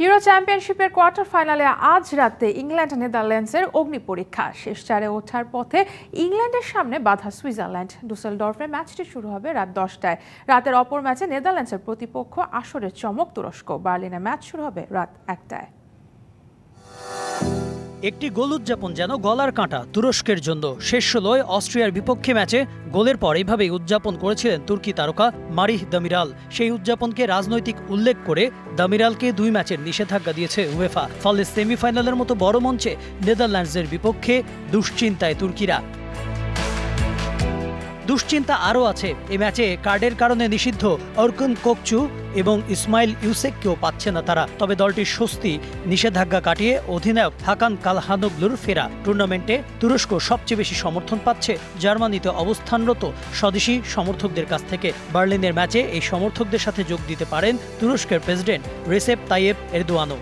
Euro চ্যাম্পিয়নশিপের quarter ফাইনালে আজ রাতে ইংল্যান্ড নেদারল্যান্ডসের অগ্নি পরীক্ষা। শেষ চারে ওঠার পথে ইংল্যান্ডের সামনে বাধা সুইজারল্যান্ড। ডুসেলডর্ফে ম্যাচটি শুরু হবে রাত 10টায়। রাতের অপর ম্যাচে নেদারল্যান্ডসের প্রতিপক্ষ আসরের চমক তুরস্ক। বার্লিনে ম্যাচ শুরু হবে রাত 1টায়। একটি গোল উদযাপন যেন গলার কাঁটা তুরস্কের জন্য। শেষ 16 অস্ট্রিয়ার বিপক্ষে ম্যাচে গোলের পর এইভাবেই উদযাপন করেছিলেন তুর্কি তারকা মারিহ দামিরাল। সেই উদযাপনকে রাজনৈতিক উল্লেখ করে দামিরালকে 2 ম্যাচের নিষেধাজ্ঞা দিয়েছে উয়েফা। ফলে সেমিফাইনালের মতো বড় মঞ্চে নেদারল্যান্ডসের বিপক্ষে দুশ্চিন্তায় তুর্কিরা। দুশ্চিন্তা আরও আছে, এই ম্যাচে কার্ডের কারণে নিষিদ্ধ অর্কুন কোকচু এবং ইসমাইল ইউসেককেও পাচ্ছে না তারা। তবে দলটির স্বস্তি, নিষেধাজ্ঞা কাটিয়ে অধিনায়ক হাকান কালহানোগ্লুর ফেরা। টুর্নামেন্টে তুরস্ক সবচেয়ে বেশি সমর্থন পাচ্ছে জার্মানিতে অবস্থানরত স্বদেশি সমর্থকদের কাছ থেকে। বার্লিনের ম্যাচে এই সমর্থকদের সাথে যোগ দিতে পারেন তুরস্কের প্রেসিডেন্ট রেসেপ তাইয়েপ এরদোয়ানও।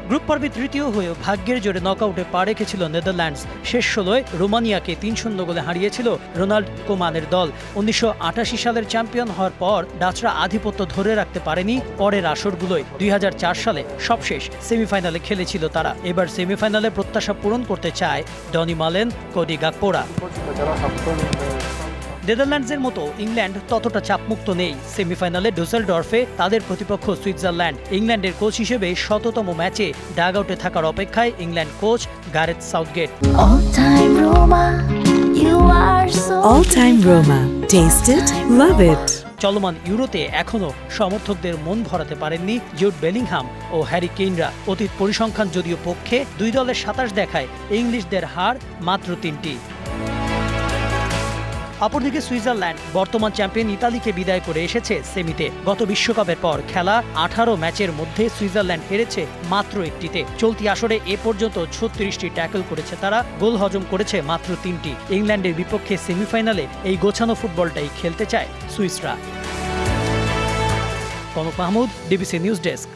গ্রুপ পর্বে তৃতীয় হয়েও ভাগ্যের জোরে নকআউটে পা রেখেছিল নেদারল্যান্ডস। শেষ 16 রোমানিয়াকে 3-0 গোলে হারিয়েছিল রোনাল্ড কোমানের দল। 1988 সালের চ্যাম্পিয়ন হওয়ার পর ডাচরা আধিপত্য ধরে রাখতে পারেনি পরের আসরগুলোয়। 2004 সালে সবশেষ সেমিফাইনালে খেলেছিল তারা। এবার সেমিফাইনালে প্রত্যাশা পূরণ করতে চায় ডনি মালেন, কোডি গাকপোরা। নেদারল্যান্ডসের মতো ইংল্যান্ড ততটা চাপমুক্ত নেই। সেমিফাইনালে ডুসেলডর্ফে তাদের প্রতিপক্ষ সুইজারল্যান্ড। ইংল্যান্ডের কোচ হিসেবে 100তম ম্যাচে ডাগআউটে থাকার অপেক্ষায় England coach Gareth Southgate. All time Roma. Taste it, love it. চলমান ইউরোতে এখনও সমর্থকদের মন ভরাতে পারেননি জুড বেলিংহাম ও হ্যারি কেইনরা। অতীত পরিসংখ্যান যদিও পক্ষে, 2 দলের 27 দেখায় ইংলিশদের হার মাত্র 3টি। অপরদিকে সুইজারল্যান্ড বর্তমান চ্যাম্পিয়ন ইতালিকে বিদায় করে এসেছে সেমিতে। গত বিশ্বকাপের পর খেলা 18 ম্যাচের মধ্যে সুইজারল্যান্ড হেরেছে মাত্র 1টিতে। চলতি আসরে এ পর্যন্ত 36টি ট্যাকল করেছে তারা, গোল হজম করেছে মাত্র 3টি। ইংল্যান্ডের বিপক্ষে সেমিফাইনালে এই গোছানো ফুটবলটাই খেলতে চায় সুইসরা। Konok Mahmud, DBC news desk.